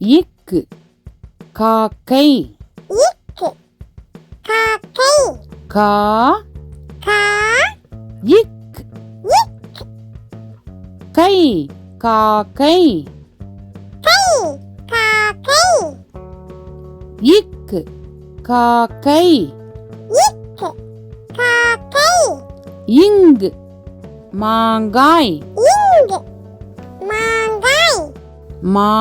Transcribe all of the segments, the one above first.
இக்கு காக்கை இக்கு காக்கை கா கா இக் கை காக்கை கை காக்கை இக்கு காக்கை இக்கு காக்கை இங்கு மாங்காய் இங்கு மாங்காய் மா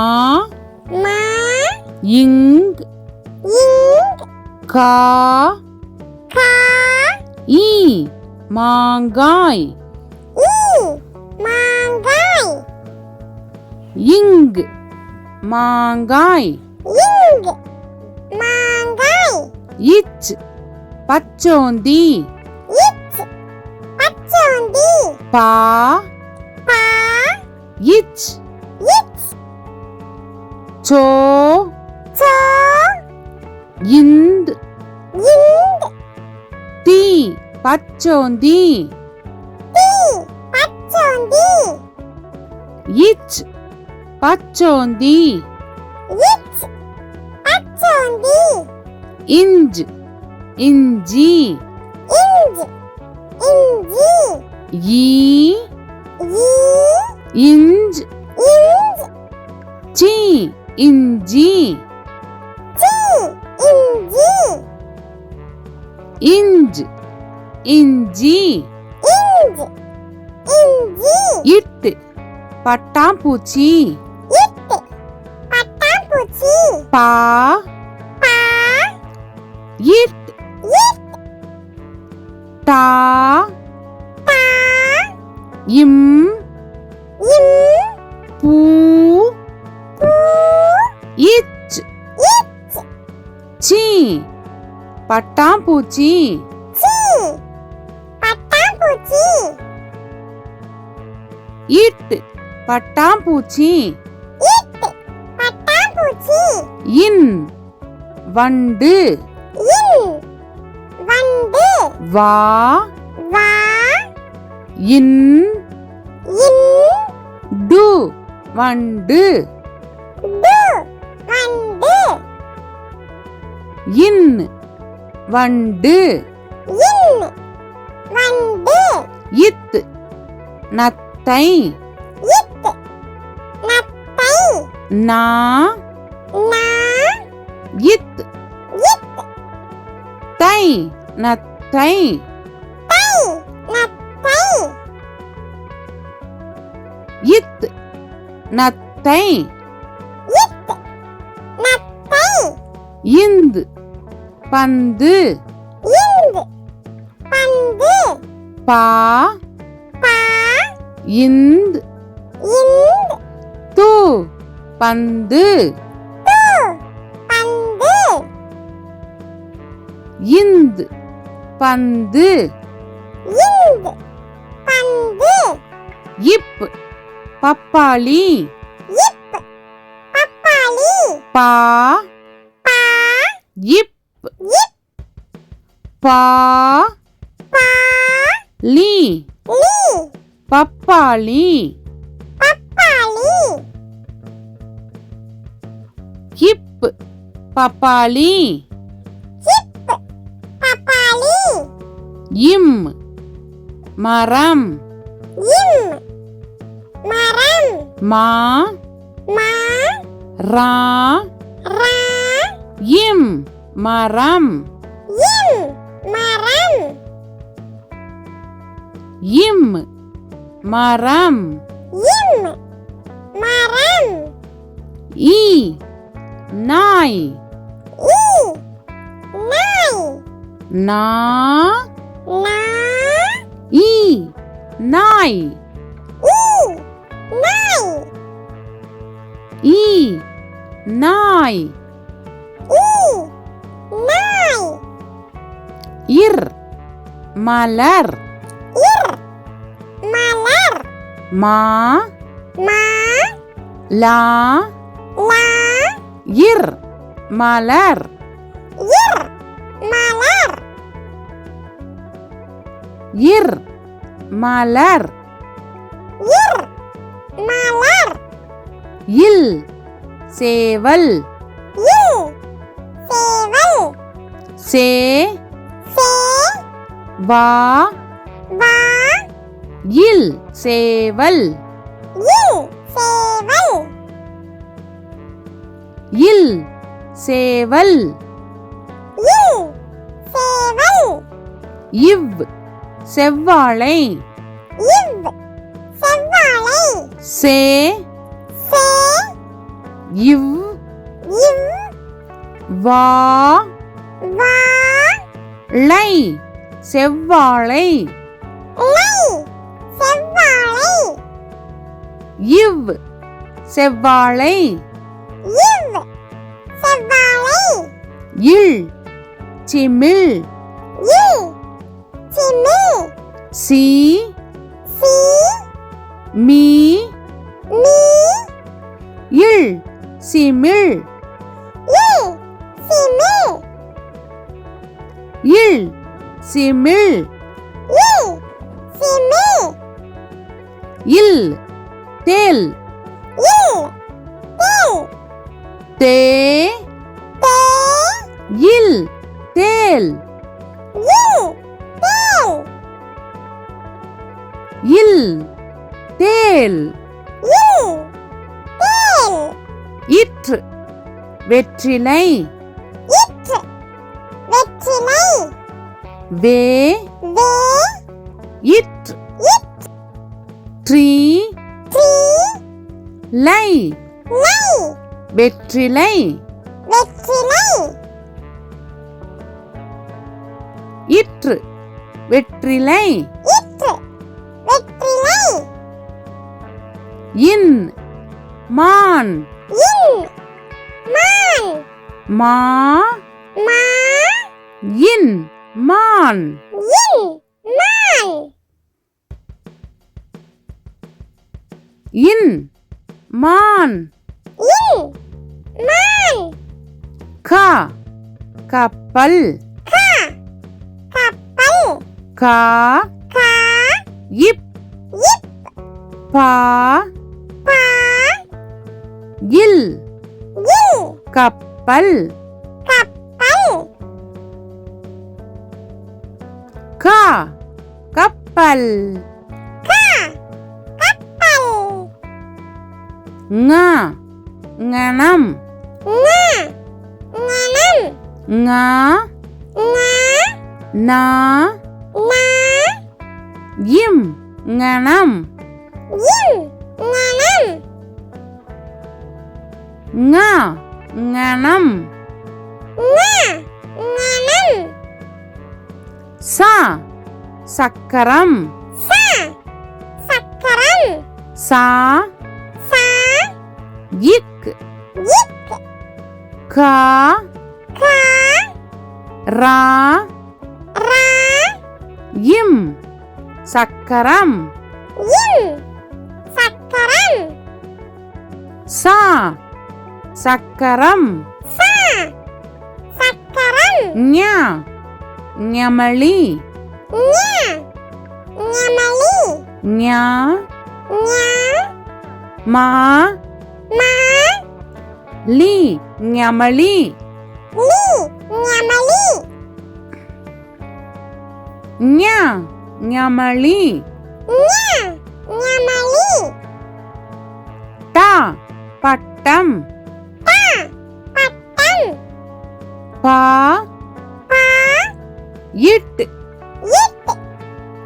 மா இங் இங்கு கா கா ஈ மாங்காய் ஈ மாங்காய் இங்கு மாங்காய் இங்கு மாங்காய் இச் பச்சோந்தி இச் பச்சோந்தி பா பா இச் இச் சோ சோ இந்த் இந்து தி பச்சோந்தி தி பச்சோந்தி இச் பச்சோந்தி இச் பச்சோந்தி இஞ்ச் இஞ்சி இஞ்சி இஞ்சி ஈ ஈ இஞ்ச் இஞ்சி சி இஞ்சி சி இஞ்சி இஞ்ச் இஞ்சி இஞ்சி இஞ்சி இட்டு பட்டாம்பூச்சி இட்டு பட்டாம்பூச்சி பா பா இட் இட் டா டா இம் இம் பூ பூ இச் இச் சி பட்டாம்பூச்சி சி பட்டாம்பூச்சி இட்டு பட்டாம்பூச்சி இட்டு பட்டாம்பூச்சி இன் வண்டு இன் வண்டு வா வா இன் இன் டு வண்டு டு வண்டு இன் வண்டு இன் வண்டு இத் நத்தை இட்டு நத்தை நா நா இத் இட்டு தை நத்தை தை நத்தை இத் நத்தை இட்டு நத்தை இந்து பந்து இந்து பந்து பா பா இந்த் இந்து து பந்து து பந்து இந்த் பந்து இந்து பந்து இப் பப்பாளி இப் பப்பாளி பா பா இப் இப் பா பா லி லி பப்பாளி பப்பாளி இப் பப்பாளி இப் பப்பாளி இம் மரம் இம் மரம் மா மா ரா ரா இம் மரம் இம் மரம் இம் மரம் இம் மரம் ஈ நாய் ஈ நாய் நா நா ஈ நாய் ஈ நாய் ஈ நாய் ஈ நாய் இர் மலர் இர் மலர் மா மா லா லா இர் மலர் இர் மலர் இர் மலர் இர் மலர் இல் சேவல் இல் சேவல் சே சே வா வா இல் சேவல் இல் சேவல் இல் சேவல் இல் சேவல் இவ் செவ்வாழை இவ் செவ்வாழை சே சே இவ் இவ் வா வா ளை செவ்வாழை லை செவ்வாழை இவ் செவ்வாழை இவ் செவ்வாழை இல் சிமிழ் இல் சிமிழ் சி சி மீ மீ இல் சிமிழ் இல் சிமிழ் இல் சிமிழ் இல் சிமிழ் இல் தேல் இல் தேல் தே தே இல் தேல் இல் தேல் இல் தேல் இல் தேல் இற்று வெற்றிலை இற்று வெற்றிலை வே வே இற்று இட் ட்ரீ ட்ரீ லை லை வெற்றிலை வெற்றிலை இற்று வெற்றிலை இற்று வெற்றிலை இன் மான் இன் மான் மா மா இன் மான் இன் மான் இன் மான் இன் மான் கா கப்பல் கா கப்பல் கா கா இப் இப் பா பா இல் இல் கப்பல் கப்பல் கா கப்பல் கா கப்பல் ங ஞனம் ஞ ஞனம் ஞ ஞ நா ந இம் ஞனம் இம் ஞனம் ங ஞனம் ஞ ஞனம் சா சக்கரம் ச சக்கரம் சா ச இக் இக் கா கா ரா ரா இம் சக்கரம் இம் சக்கரம் சா சக்கரம் ச சக்கரம் ஞ ஞமளி ஞ ஞமளி ஞ ஞ மா மா லி ஞமளி லி ஞமளி ஞ ஞமளி ஞ ஞமளி டா பட்டம் டா பட்டம் பா பா இட் இட்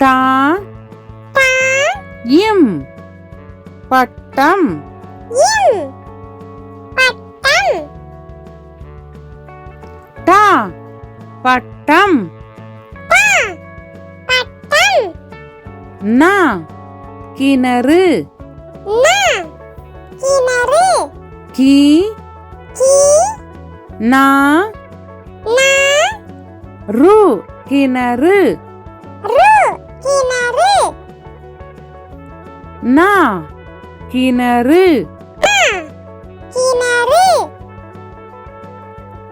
டா டா இம் பட்டம் இம் பட்டம் டா பட்டம் டா பட்டம் நா கிணறு ந கிணறு கி கி நா ந ரு கிணறு ரு கிணறு நா கிணறு ந கிணறு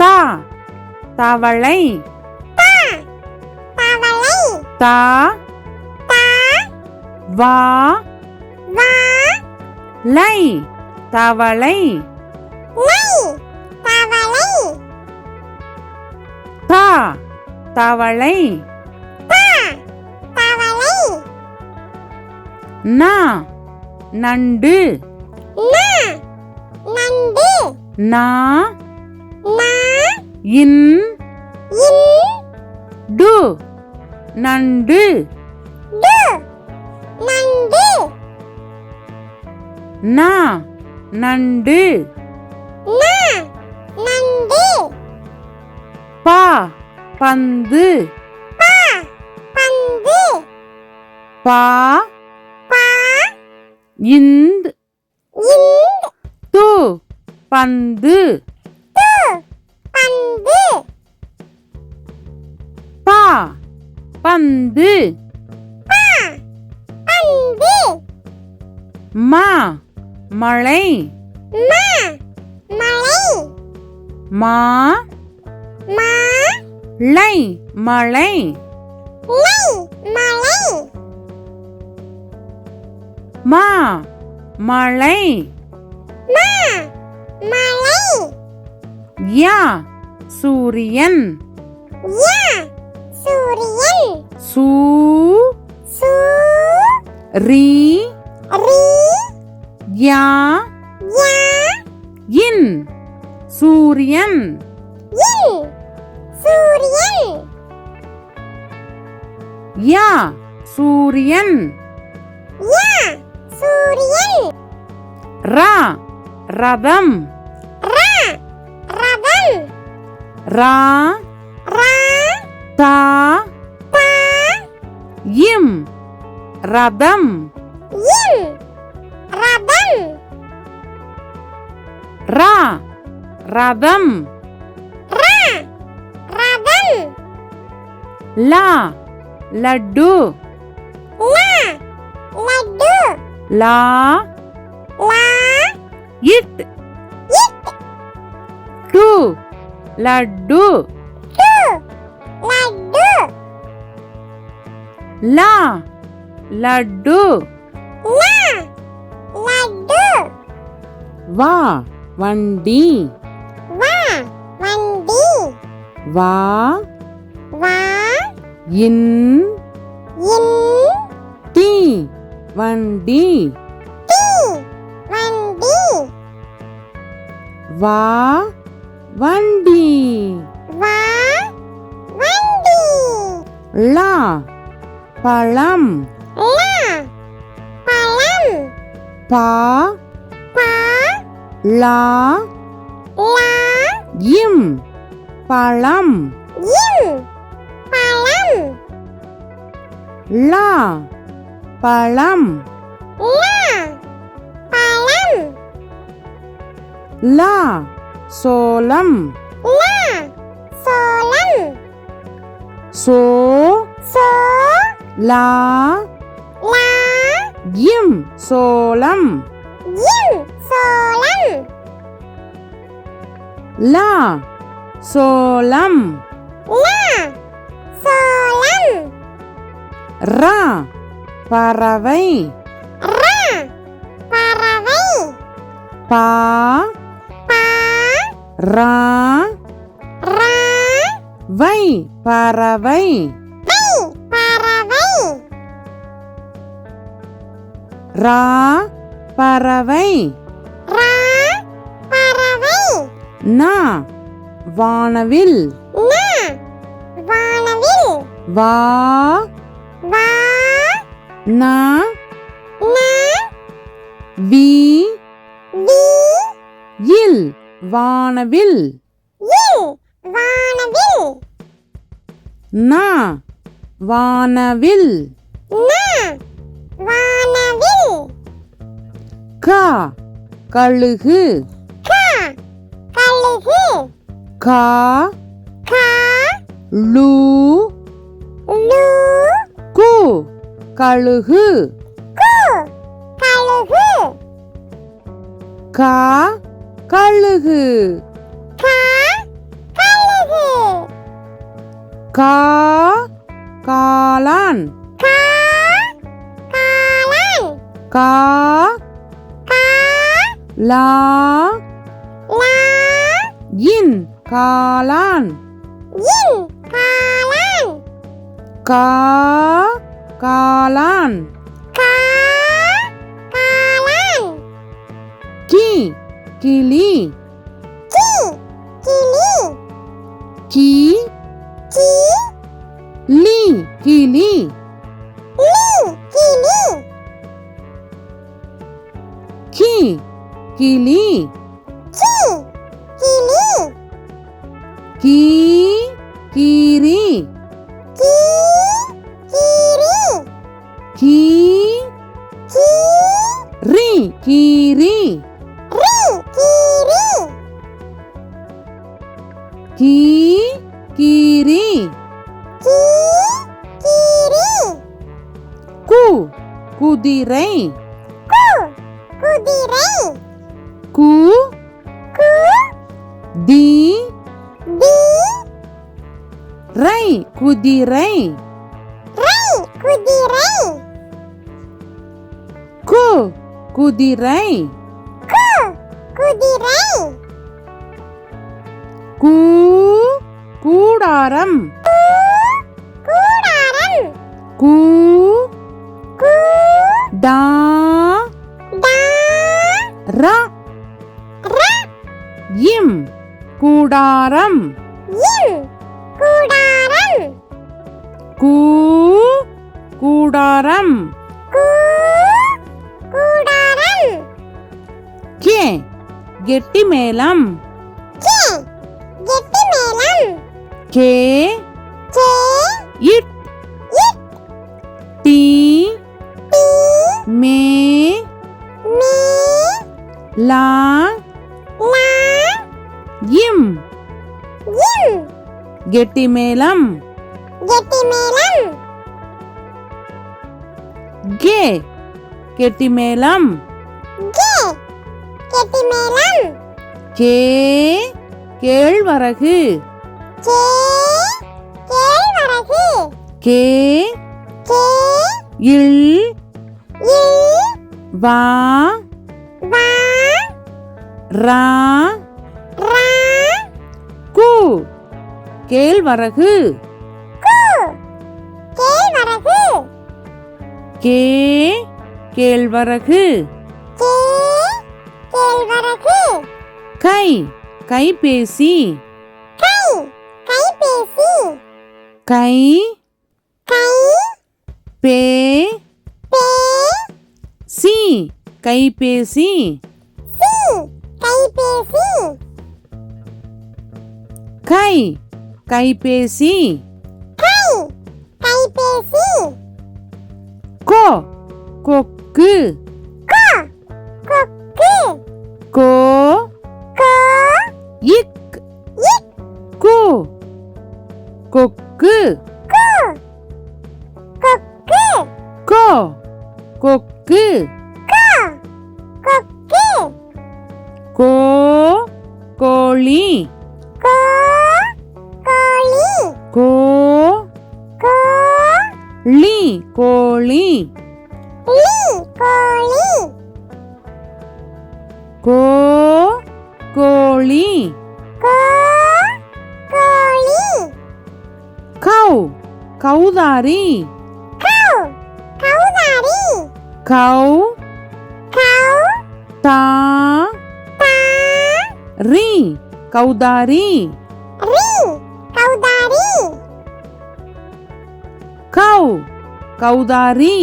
தா தவளை தா தவளை தா தா வா வா லை தவளை லை தா தவளை தா தவளை நா நண்டு நா நண்டு நா நா இன் இன் டு நண்டு டு நண்டு நா நண்டு நா நண்டு பா பந்து பா பந்து பா பா இந்த் இந்த் து பந்து து பந்து பா பந்து பா பந்து மா மழை மா மழை மா மா லை மழை லை மழை மா மழை மா மழை யா சூரியன் யா சூரியன் சூ சூ ரி ரி யா யா இன் சூரியன் இன் சூரியன் யா சூரியன் யா சூரியன் ரா ரதம் ரா ரதம் ரா ரா தா தா இம் ரதம் இம் ரதம் ரா ரதம் ரா ரதம் லா லட்டு லா லட்டு லா லா இட் இட் டு லட்டு டு லட்டு லா லட்டு லா லட்டு வா வண்டி வா வண்டி வா வா இன் இன் தி வண்டி தி வண்டி வா வண்டி வா வண்டி லா பழம் லா பழம் பா பா லா லா இம் பழம் இம் பழம் லா பழம் லா பழம் லா சோளம் லா சோளம் சோ சோ லா லா இம் சோளம் இம் சோளம் லா சோளம் லா சோளம் ரா பறவை ரா பறவை பா பா ரா ரா வை பறவை வை பறவை ரா பறவை ரா பறவை நா வானவில் நா வானவில் வா வா நா நா வி வி இல் வானவில் இல் வானவில் நா வானவில் நா வானவில் கா கழுகு கா கழுகு கா கா லு லு கு கழுகு கு கழுகு கா கழுகு கா கழுகு கா காளான் கா காளான் கா கா லா லா இன் காளான் இன் காளான் கா காளான் கா காளான் கி கிளி கி கிளி கி கி லி கிளி லி கிளி கி கிளி கி கிளி கீ கீரி கீ கீரி கீ கீ ரி கீரி ரி கீரி கீ கீரி கீ கீரி கு குதிரை கு குதிரை கு கு தி தி ரை குதிரை ரை குதிரை கு குதிரை கு குதிரை கூ கூடாரம் கூடாரம் கூ கூ டா டா ர ர இம் கூடாரம் இன் கூடாரம் கூ கூடாரம் கூ கூடாரம் கே கெட்டி மேளம் கே கெட்டி மேளம் கே கே இட் இட் டி டி மே மீ லா லா இம் இன் கெட்டி மேளம் கெட்டி மேளம் கே கெட்டி மேளம் கே கெட்டி மேளம் கே கேழ்வரகு கே கேழ்வரகு கே கே இல் இல் வா வா ரா ரா கு கேழ்வரகு கு கேழ்வரகு கே கேழ்வரகு கே கேழ்வரகு கை கைபேசி கை கைபேசி கை கை பே பே சி கைபேசி சி கைபேசி கை கைபேசி கை கைபேசி கோ கொக்கு கோ கொக்கு கோ கோ இக் இக் கு கொக்கு கு கொக்கு கோ கொக்கு கோ கொக்கு கோ கோழி கோ கோழி கோ கோ லி கோழி லி கோழி கோ கோழி கோ கோழி கௌ கௌதாரி கௌ கௌதாரி கௌ கௌ தா தா ரி கௌதாரி ரி கௌதாரி கௌ கௌதாரி